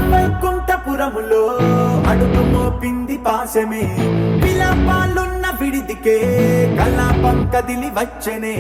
వైకుంఠపురములో అడుగు మోపింది పాశమే విలాపాలున్న విడిదికే కలాపం కదిలి వచ్చనే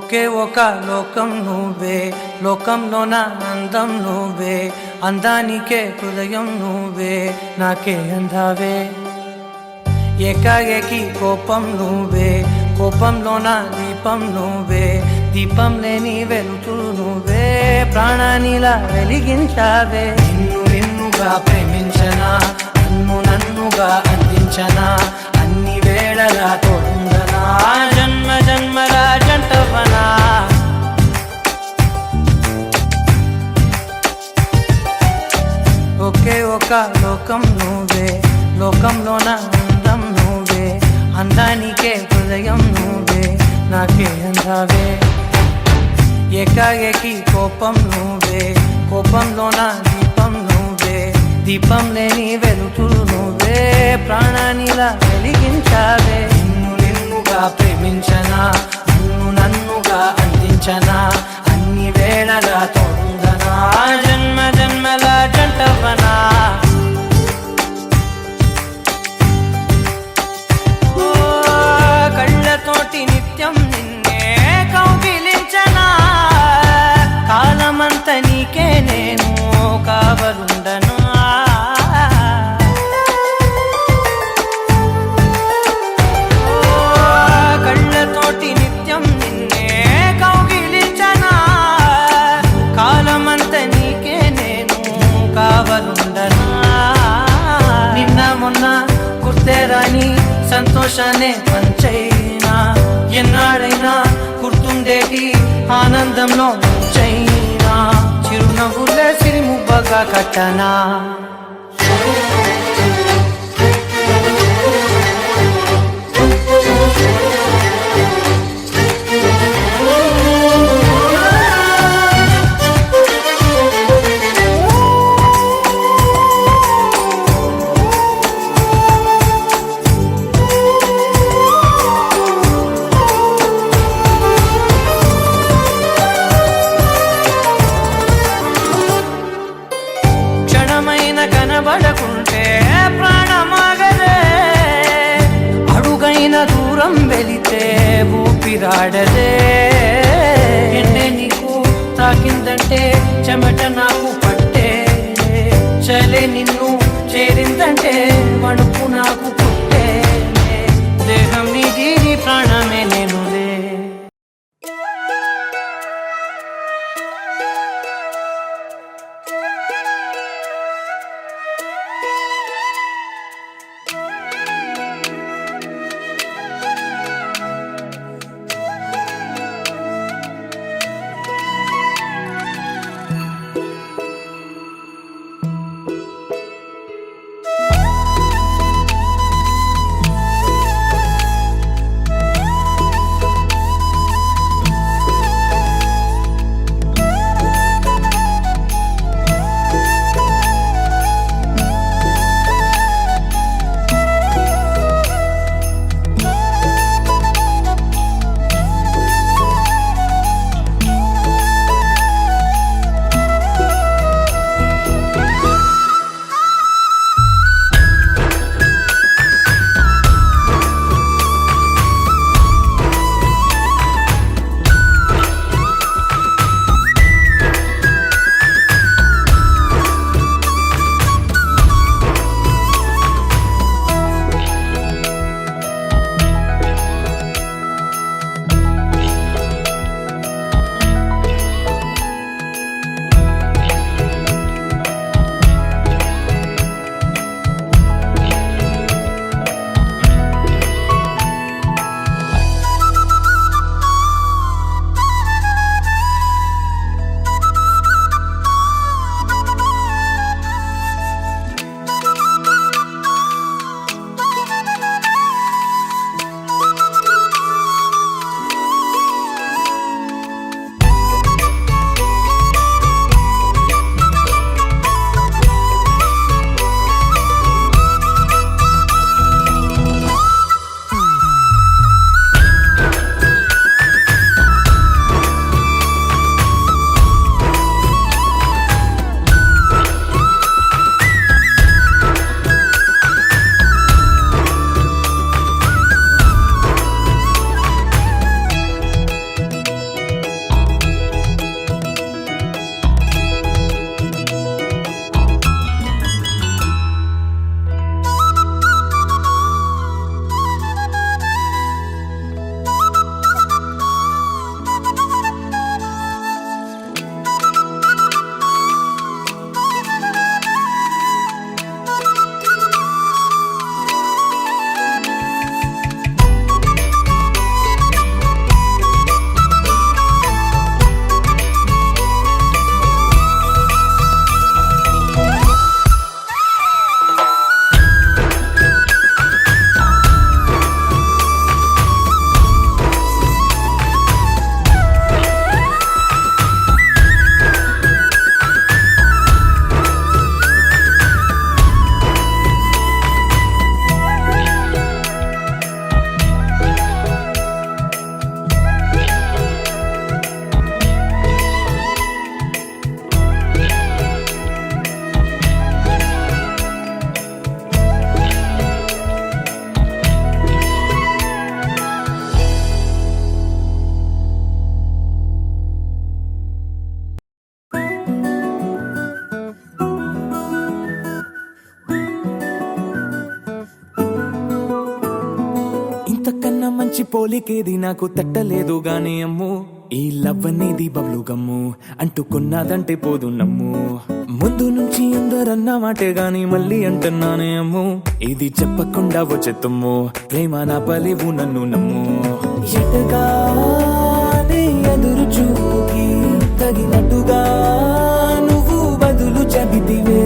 ఒకే ఒక లోకం నువ్వే, లోకంలోన అందం నువ్వే, అందానికే హృదయం నువ్వే, నాకే అందావే. ఏకాఏకి కోపం నువ్వే, కోపంలోన దీపం నువ్వే, దీపం లేని వెలుతురు నువ్వే, ప్రాణానిలా వెలిగించావే. నిన్నుగా ప్రేమించనా, నన్నుగా అందించనా, అన్ని వేళలా తోడుందనా, జన్మ జన్మల జంటవనా. ఒకే ఒక లోకం నువ్వే, లోకంలోన అందం నువ్వే, అందానికే హృదయం నువ్వే, నాకే అందావే. ఏకాఏకి కోపం నువ్వే, కోపంలోన దీపం నువ్వే, దీపం లేని వెలుతురు నువ్వే, ప్రాణానిలా వెలిగించావే. నిన్నుగా ప్రేమించనా, నన్నుగా అందించనా, అన్ని వేళలా తోడుందనా, జన్మ జన్మల జంటవనా. కళ్ళతోటి నిత్యం నిన్నే కౌగిలించనా, కాలమంత నీకే నేను కావలుండను. కళ్ళతోటి నిత్యం నిన్నే కౌగిలించనా, కాలమంత నీకే నేను కావలుండనా. నిన్న మొన్న గుర్తేరాని సంతోషాన్ని పంచైనా, ఎన్నాడైనా గుర్తుండేటి ఆనందంలో చైనా, చిరునవ్వులే సిరిముబ్బగా కట్టనా. పిచ్చి పోలికేది నాకు తట్టలేదు గాని అమ్ము ఈ లవ్ అనేది బబ్లు గమ్ము అంటుకున్నదంటే పోదు నమ్ము ముందు నుంచి అందరన్న మాటే గాని మళ్ళీ అంటున్నానే అమ్ము ఇది చెప్పకుండా వచ్చే తుమ్ము ప్రేమ నా పలివు నన్ను నమ్ము ఎటగానే ఎదురు చూకి తగినట్టుగా నువ్వు బదులు చెబితివే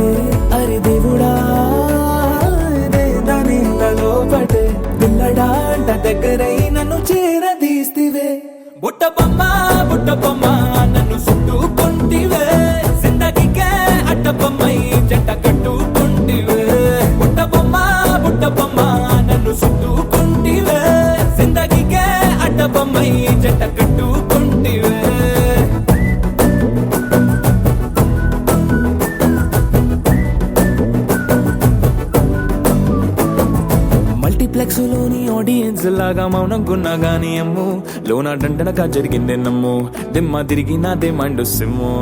అరే దేవుడా దాని తలో పడే పిల్లడాంట దగ్గరై నన్ను చేరదీస్తివే బుట్ట బొమ్మ నన్ను చుట్టుకుంటివే జిందగీకే అడ్డ బొమ్మై జంట కట్టుకుంటివే బుట్ట బొమ్మ నన్ను చుట్టుకుంటివే జిందగీకే అడ్డ బొమ్మై జంట కట్టుకుంటివే మల్టీప్లెక్స్ లోని ఆడియన్స్ లాగా మౌనంకున్నా గానీ అమ్ము లోన డంటనగా జరిగిందే నమ్ము దిమ్మ తిరిగి నాదే మండు సిమ్ము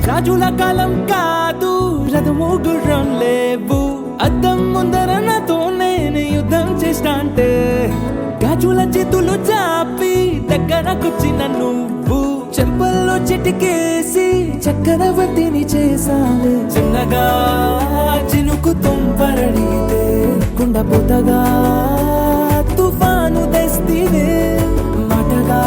రాజుల కాలం కాదు రథము గుర్రం లేవు అద్దం ముందర నాతో నేను యుద్ధం చేస్తా అంటే గాజుల చేతులు చాపి దగ్గరకొచ్చిన నువ్వు చెంపల్లో చిటికేసి చక్రవర్తిని చేసావే చిన్నగా చినుకు తుంపరడిగితే కుండపోతగా తుఫాను తెస్తివే మాటగా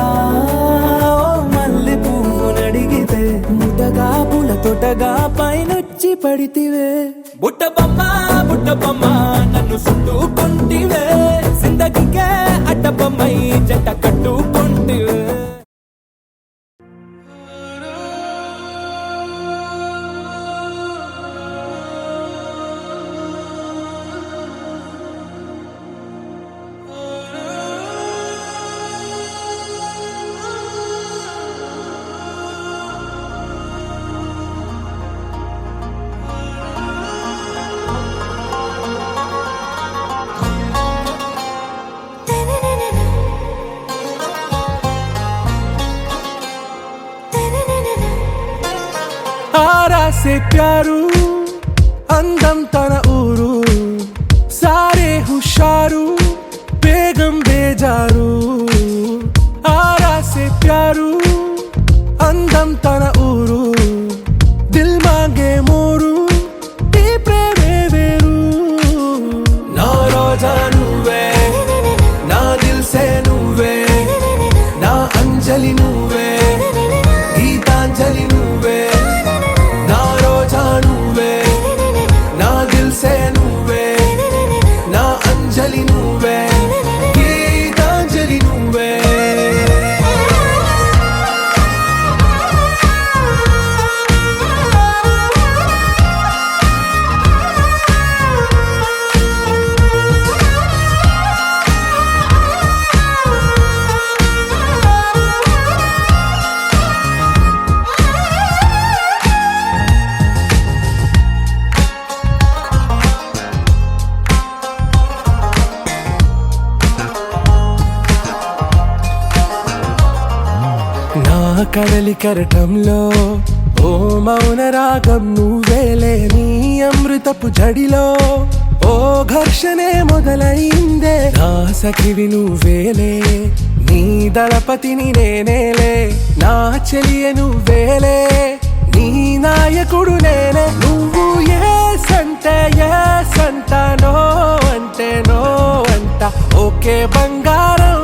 మల్లె పువ్వు నడిగితే ముద్దగా పూల తోటగా పైనొచ్చి పడితివే బుట్ట బొమ్మ నన్ను చుట్టుకుంటివే జిందగీకే అడ్డ బొమ్మై జంట కట్టుకుంటివే से प्यारू అందం తన ఊరు సారే హుషారు బేగం బేజారు ఆరా సే ప్యారు అందం తన ఊరు దిల్ మాంగే మోరు ఈ ప్రేమే వేరు నా రోజా నువ్వే నా దిల్ సే నువ్వే నా అంజలి నువ్వే గీతాంజలి నువ్వే నా రోజా నువ్వే నా దిల్ సే నువ్వే నా అంజలి నువ్వే గీతాంజలి నువ్వే కడలి కరటంలో ఓ మౌన రాగం నువ్వేలే నీ అమృతపు జడిలో ఓ ఘర్షణే మొదలైందే నా సఖివి నువ్వేలే నీ దళపతిని నేనేలే నా చెలియ నువ్వేలే నీ నాయకుడు నేనే నువ్వు ఏ సంట నో అంటే నో అంట ఓకే బంగారం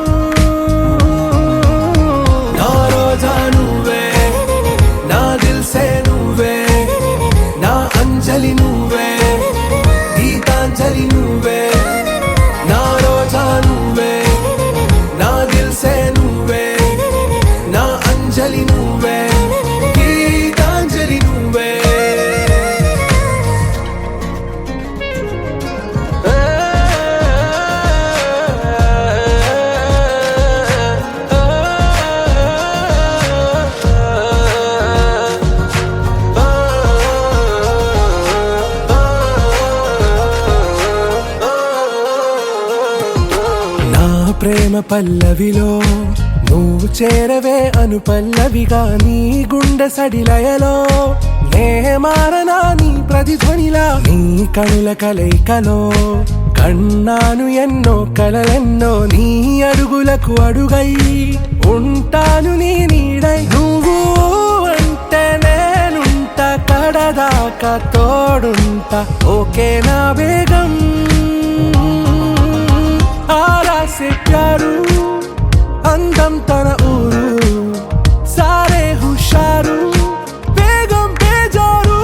నా రోజా నువ్వే నా దిల్ సే నువ్వే నా అంజలి నువ్వే గీతాంజలి నువ్వే నా రోజా నువ్వే నా దిల్ సే నువ్వే నా అంజలి నువ్వే గీతాంజలి నువ్వే పల్లవిలో నువ్వు చేరవే అను పల్లవిగా నీ గుండె సడిలయలో నే మారనా నీ ప్రతిధ్వనిలా నీ కనుల కలయికలో కన్నాను ఎన్నో కలలెన్నో నీ అడుగులకు అడుగై ఉంటాను నీ నీడై నువ్వు అంటే నేనుంట కడదాకా తోడుంటా ఓకే నా బేగం ఆరా సే ప్యారు అందం తన ఊరు సారే హుషారు బేగం బేజారు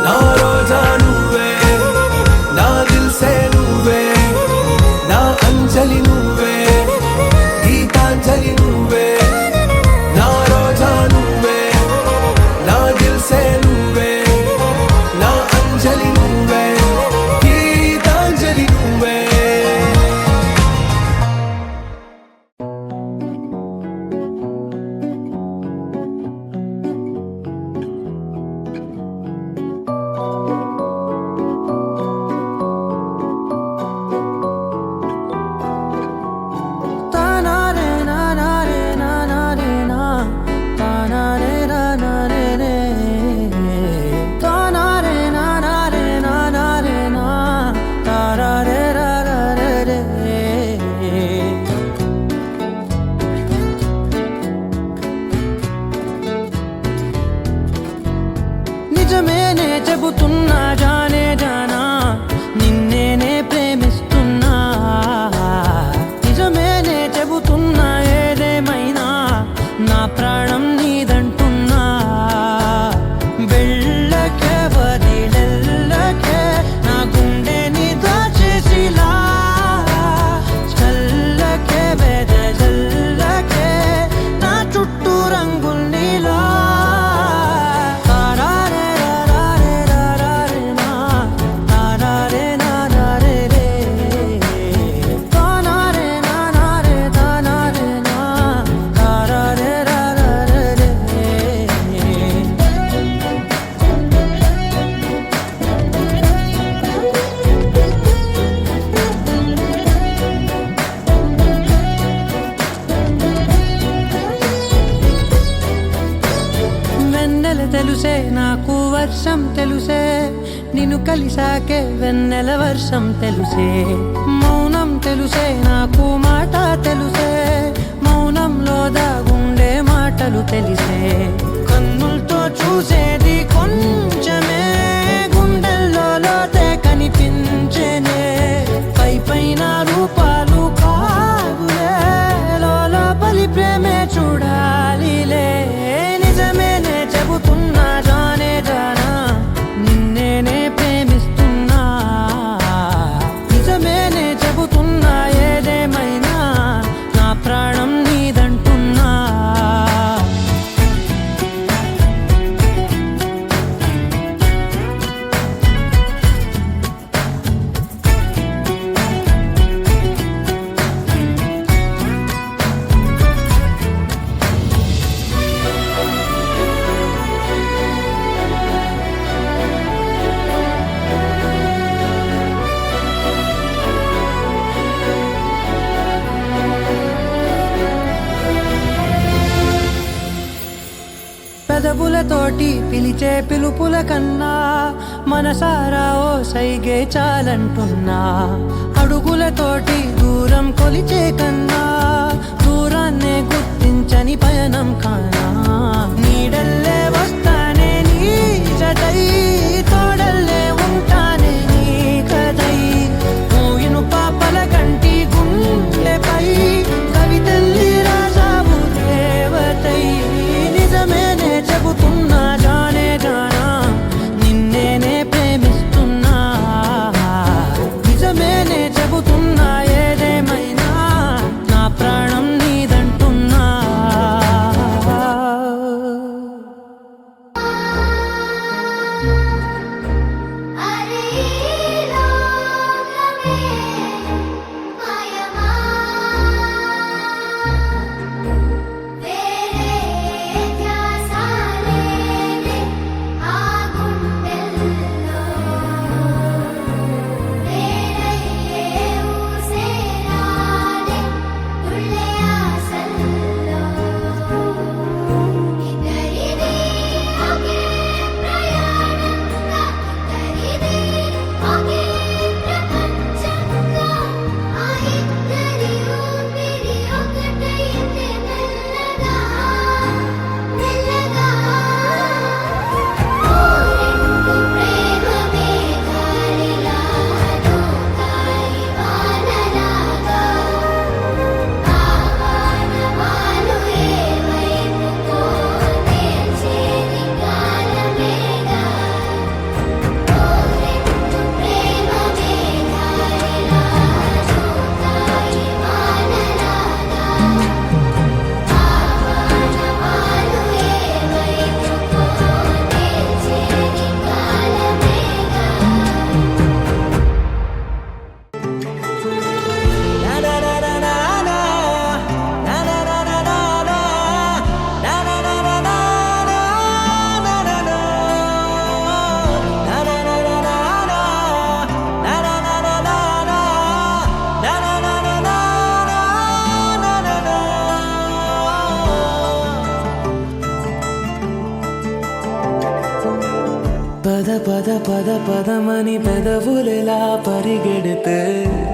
నా రోజా నువ్వే నా దిల్ సే నువ్వే నా అంజలి నువ్వే గీతాంజలి నువ్వే నా రోజా నువ్వే నా దిల్ సే నువ్వే నా అంజలి నువ్వే గీతాంజలి నువ్వే నిజమేనే చెబుతున్నా జానే జానా నిన్నేనే ప్రేమిస్తున్నా నిజమేనే చెబుతున్నా ఏదేమైనా నా ప్రాణం నీదంటున్నా వెళ్ళకే వదిలెల్లకే నా గుండెని దాచేసిలా చల్లకే వెదజల్లకే నా చుట్టూ రంగుల్నిలా తెలుసే నాకు వర్షం తెలుసే నిన్ను కలిసాకే వెన్నెల వర్షం తెలుసే మౌనం తెలుసే నాకు మాట తెలుసే మౌనంలో దాగుండే మాటలు తెలిసే కన్నులతో చూసేది కొంచెమే గుండెల్లో లోతే కనిపించేనే పై పైన రూపాలు కాదులే లోపలి ప్రేమే చూడాలిలే నిజమేనే చెబుతున్నా జానే జానా నిన్నేనే ప్రేమిస్తున్నా నిజమేనే చెబుతున్నా ఏదేమైనా నా ప్రాణం నీదంటున్నా పెదవులతోటి పిలిచే పిలుపుల కన్నా మనసారా ఓ సైగే చాలంటున్నా అడుగులతోటి దూరం కొలిచే కన్నా దూరాన్నే గుర్తించని పయనం కానా నీడల్లే వస్తానే నీ జతై తోడల్లే ఉంటానే నీ కదై మూయిను పాపల కంటి గుండెపై కవితల్లి రాజావు దేవతై నిజమేనే చెబుతున్నా జానే జానా నిన్నేనే ప్రేమిస్తున్నా నిజమేనే చెబుతున్నా ఏదేమైనా పద పద పదమని పెదవులెలా పరిగెడితే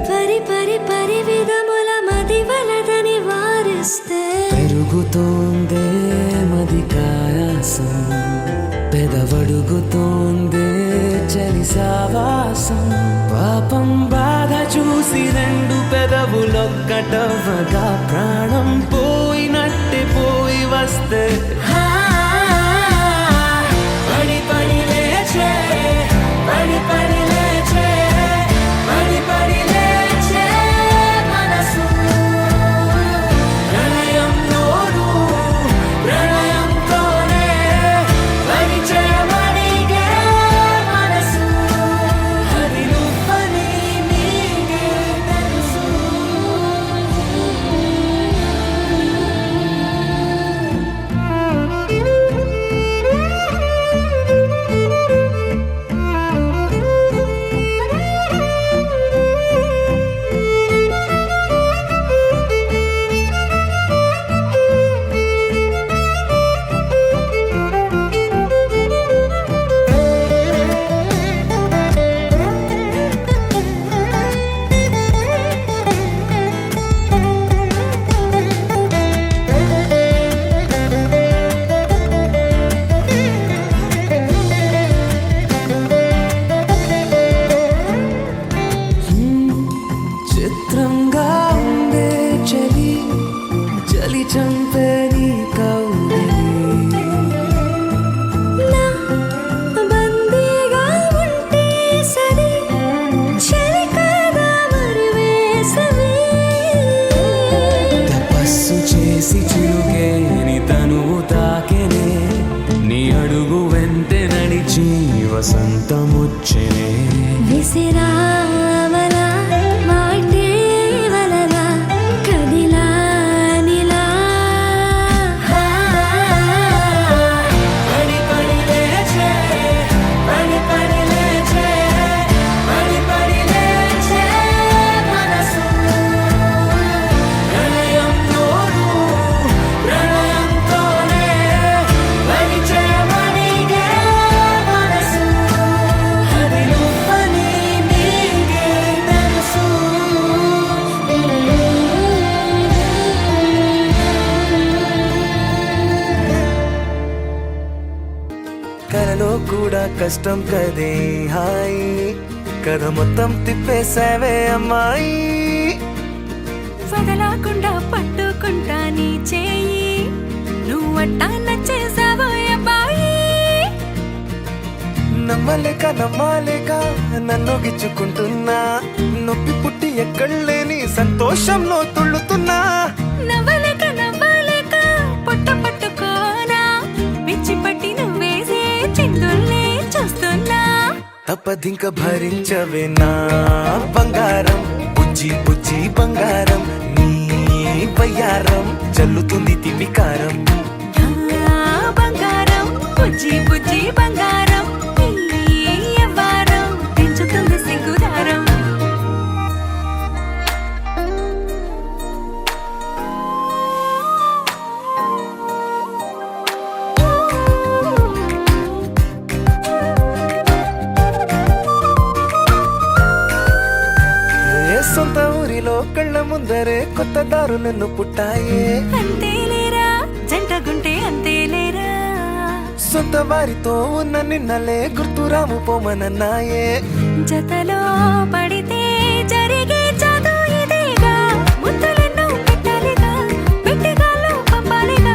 పరి పరి పరి విధముల మది వలదని వారిస్తే పెరుగుతోందే మది కాయాసం పెదవడుగుతోందే చలి సావాసం పాపం బాధ చూసి రెండు పెదవులొక్కటవ్వగా ప్రాణం పోయినట్టే పోయి వస్తే పడి పడి లేచే పడి పడి లేచే పడి పడి లేచే మనసు ప్రణయంలోను ప్రణయంతోనే పరిచయమడిగే మనసు అది నువ్వని నీకే తెలుసు చిత్రంగా ఉండే చలి చలి చంపే నీ కౌగిలి నా బందీగా ఉంటే సరి చలి కదా మరి వేసవి తపస్సు చేసి చిరుగే నీ తనువు తాకెనే నీ అడుగు వెంటే నడిచి వసంతముచ్చెనే విసిరావల మాటే వలన కదిలా నిలా పడి పడి లేచే పడి పడి లేచే పడి పడి లేచే మనసు ప్రణయంలోను ప్రణయంతోనే పరిచయమడిగే మనసు అది నువ్వని నీకే తెలుసు కలలో కూడా కష్టం కదే హాయి కథ మొత్తం తిప్పేసావే అమ్మాయి వదలకుండా పట్టుకుంటా నీ చేయి నువ్వట్టా నచ్చేసావో అబ్బాయి నమ్మలేక నమ్మాలేక నన్ను గిచ్చుకుంటున్నా నొప్పి పుట్టి ఎక్కడలేని సంతోషంలో తుళ్ళుతున్నా నవ్వలేక నవ్వలేక పొట్ట పట్టుకోనా పిచ్చి పట్టి నువ్వేసే చిందుల్ని చూస్తున్నా తప్పదింక భరించవే నా బంగారం బుజ్జి బుజ్జి బంగారం నీ బయ్యారం చల్లుతుంది తిమికారం నా బంగారం బుజ్జి బుజ్జి బంగారం నీ యవ్వారం పెంచుతుంది సిగ్గుదారం ఏ సొంత ఊరిలో కళ్ళ ముందరే కొత్త దారులను పుట్టాయే అంతేలేరా జంటగుంటే అంతేలేరా సొంత వారితో ఉన్న నిన్నలే గుర్తురాము పోమనన్నాయే జతలో పడితే జరిగే చదు ఇదేగా ముద్దులెన్నో పెట్టాలిగా పెట్టిగాల్లో పంపాలిగా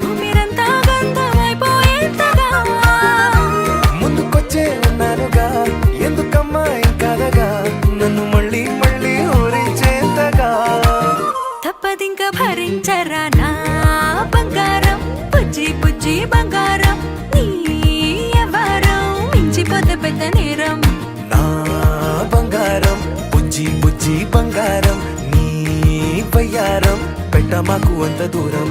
ఊపిరంతా గంధమైపోయేంతగా ముందుకొచ్చే ఉన్నానుగా ఎందుకమ్మా ఇంకాదగా నన్ను మళ్ళీ మళ్ళీ ఊరించేంతగా తప్పదింక భరించరా నా బంగారం బుజ్జి బుజ్జి బంగారం నీ ఎవరం మించిపోతే పెద్ద నేరం నా బంగారం బుజ్జి బుజ్జి బంగారం నీ బయ్యారం పెట్ట మాకు అంత దూరం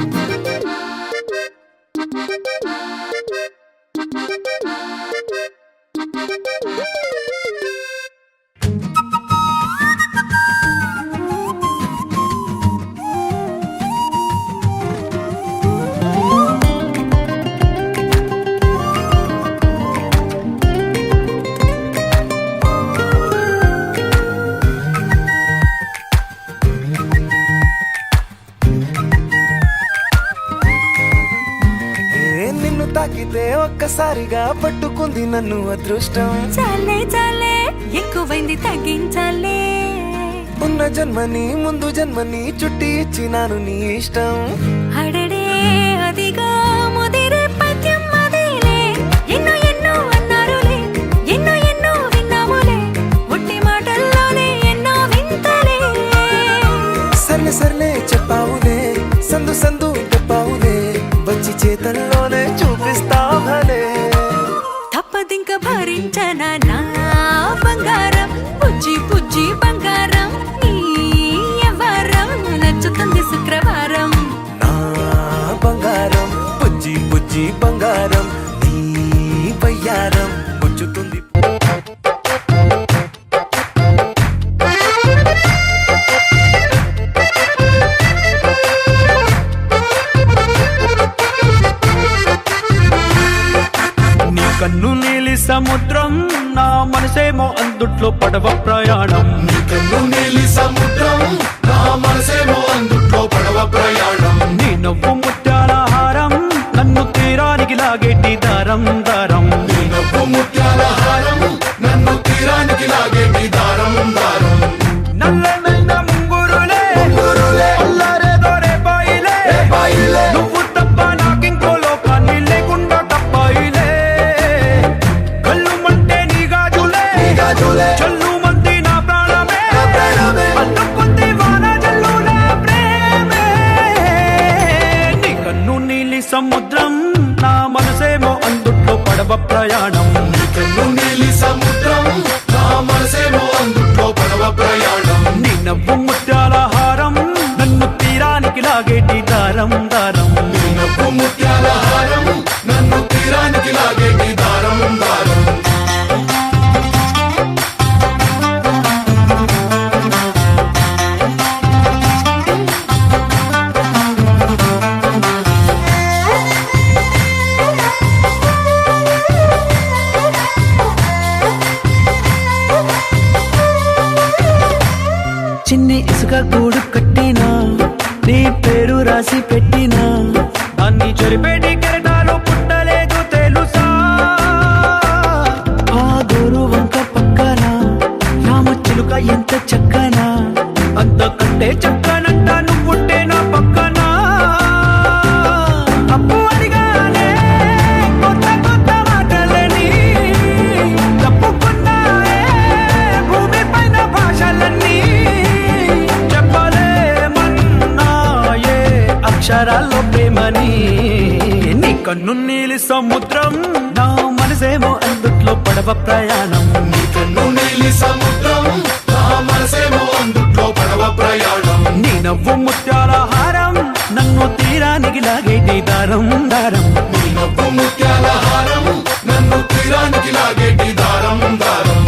తాకితే ఒక్కసారిగా పట్టుకుంది నన్ను అదృష్టం. చాలే చాలే ఎక్కువైంది తగ్గించాలే. ఉన్న జన్మని ముందు జన్మని చుట్టి ఇచ్చినాను నీ ఇష్టం. అడడే అదిగా ముదిరే పద్యం అదేలే. ఎన్నో ఎన్నో అన్నారులే, ఎన్నో ఎన్నో విన్నాములే, ఒట్టి మాటల్లోనే ఎన్నో వింతలే. సర్లే సర్లే చెప్పావులే, సందు సందు చెప్పావులే, వచ్చి చేతల్లోనే చూపిస్తా భలే. తప్పదింక భరించనా నా బంగారం, పుజ్జి పుజ్జి బంగారం, నీ ఎవరం నచ్చుతుంది శుక్రవారం. నా బంగారం బుజ్జి బుజ్జి బంగారం, నీ బయ్యారం పుచ్చుతుంది. నీ కన్ను నీలి సముద్రం, నా మనసేమో అందుట్లో పడవ ప్రయాణం. నీ కన్ను నీలి సముద్రం, నా మనసేమో అందుట్లో పడవ ప్రయాణం. నీ నవ్వు ముత్యాల హారం, నన్ను తీరానికి లాగేటి దారం దారం. నీ నవ్వు ముత్యాల హారం, నన్ను తీరానికి లాగేటి దారం దారం. నల్లనైన ముంగురులే, అల్లారేదో రేపాయిలే, నువ్వు తప్ప నాకింకో లోకాన్ని లేకుండా తప్పాయిలే. కళ్ళు మంటే నీ గాజులే, చల్లు మంది నా ప్రాణమే, అందుకుంది వాన జల్లు నా ప్రేమే. నీ కన్ను నీలి సముద్రం, నా మనసేమో అందుట్లో పడవ ప్రయాణం. నీ కన్ను నీలి సముద్రం, నా మనసేమో అందుట్లో పడవ ప్రయాణం. నీ నవ్వు ముత్యాల హారం, నన్ను తీరానికి లాగేటి దారం దారం. నీ నవ్వు ముత్యాల హారం, నన్ను తీరానికి లాగేటి దారం దారం. చిన్ని ఇసుక గూడు కట్టినా, నీ పేరు రాసి పెట్టినా, దాన్ని చెరిపేటి కెరటాలు పుట్టలేదు తెలుసా. ఆ గోరు వంక పక్కన రామచిలుక ఎంత చక్కనా, అంతకంటే చక్కనంట నువ్వుంటే నా పక్కన. అప్పు అడిగానే కొత్త కొత్త మాటలని, తప్పుకున్నాయే భూమి పైన భాషలన్నీ. చెప్పలేమన్నాయే అక్షరాల్లో ప్రేమని. నీ కన్ను నీలి సముద్రం, నా మనసేమో అందుట్లో పడవ ప్రయాణం. నీ కన్ను నీలి సముద్రం, నా మనసేమో అందుట్లో పడవ ప్రయాణం. నీ నవ్వు ముత్యాల హారం, నన్ను తీరానికి లాగేటి దారం దారం. నీ నవ్వు ముత్యాల హారం, నన్ను తీరానికి లాగేటి దారం దారం.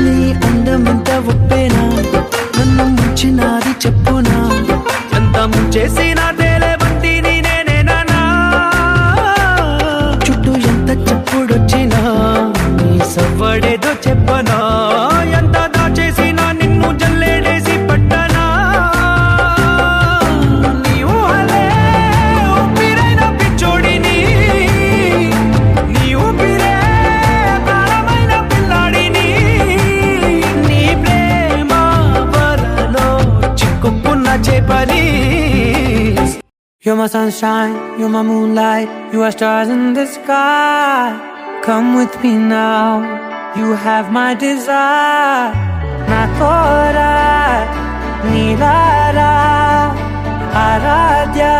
నీ అందమంత ఒప్పేనా, నన్ను ముంచినాది చెప్పునా, ఎంత ముంచేసిన తేలేవంటి నేనేనా. చుట్టూ ఎంత చెప్పుడొచ్చినా, నీ సవ్వడేదో చెప్పనా, ఎంత దాచేసినా నిన్ను జల్లేడేసి పట్టనా. నీ ఊహలే ఊపిరైన పిచ్చోడిని, నీ ఊపిరే ప్రాణమైన పిల్లాడిని. నీ ప్రేమ వలలో చిక్కుకున్న చేపని. you're my sunshine, you're my moonlight, you are stars in the sky. Come with me now, you have my desire. Na tora, nilara, aradhya.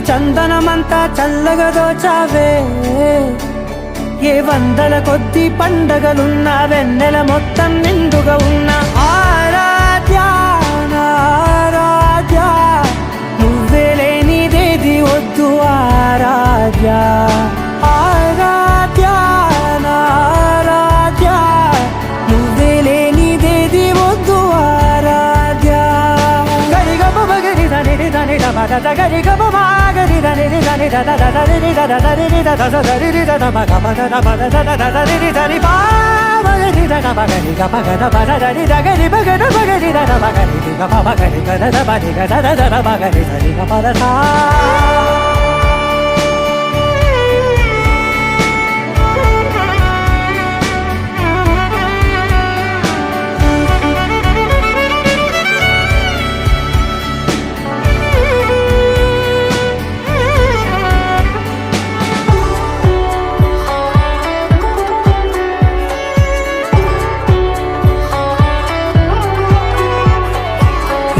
చందనమంతా చల్లగా దోచావే ఏ వందల కొద్ది పండగలున్న వెన్నెల మొత్తం నిండుగా ఉన్న ఆరాధ్య నా ఆరాధ్య నువ్వే లేనిదేది వద్దు ఆరాధ్య ఆరాధ్య నా ఆరాధ్య నువ్వే లేనిదేది వద్దు ఆరాధ్య గరిగమ మగరి దని దని మగ గరి గమ మాగరి దని దని ద ద ద రి ద ద ద రి ద ద ద ద రి ద ద మగ మగ ద మ ద ద ద ద రి ద ని పా మగరి ద గ మగరి గ మగ ద మ ద ద రి ద గరి మగ ద మగరి ద ద మగరి ది గ మ మగరి గ ద ద మ రి గ ద ద ద ద మగరి ద రి గ మ ద సా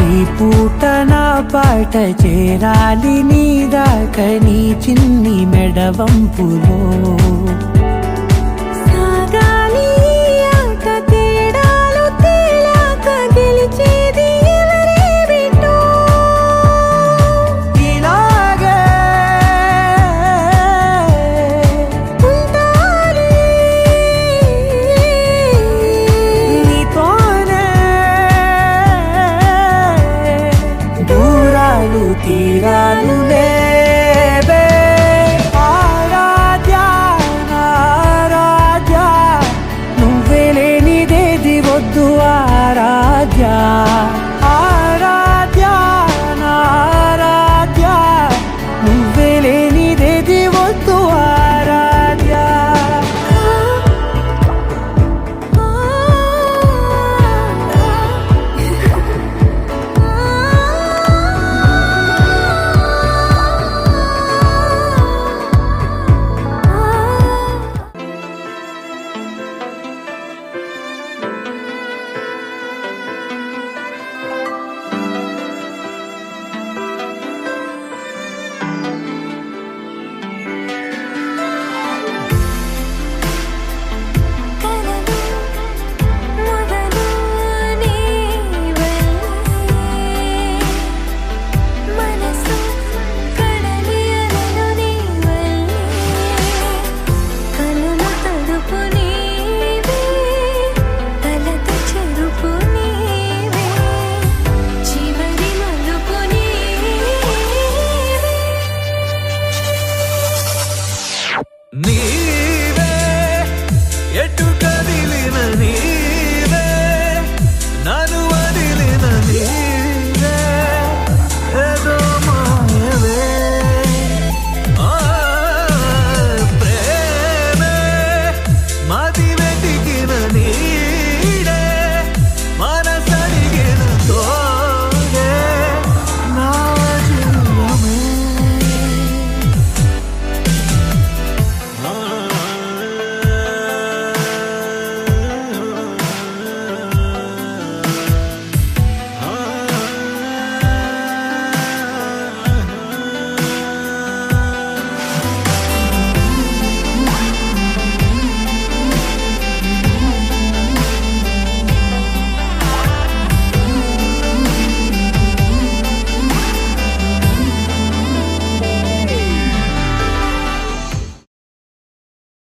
ఈ పూట నా పాట చేరాలి నీ దాకా నీ చిన్ని మెడవంపులో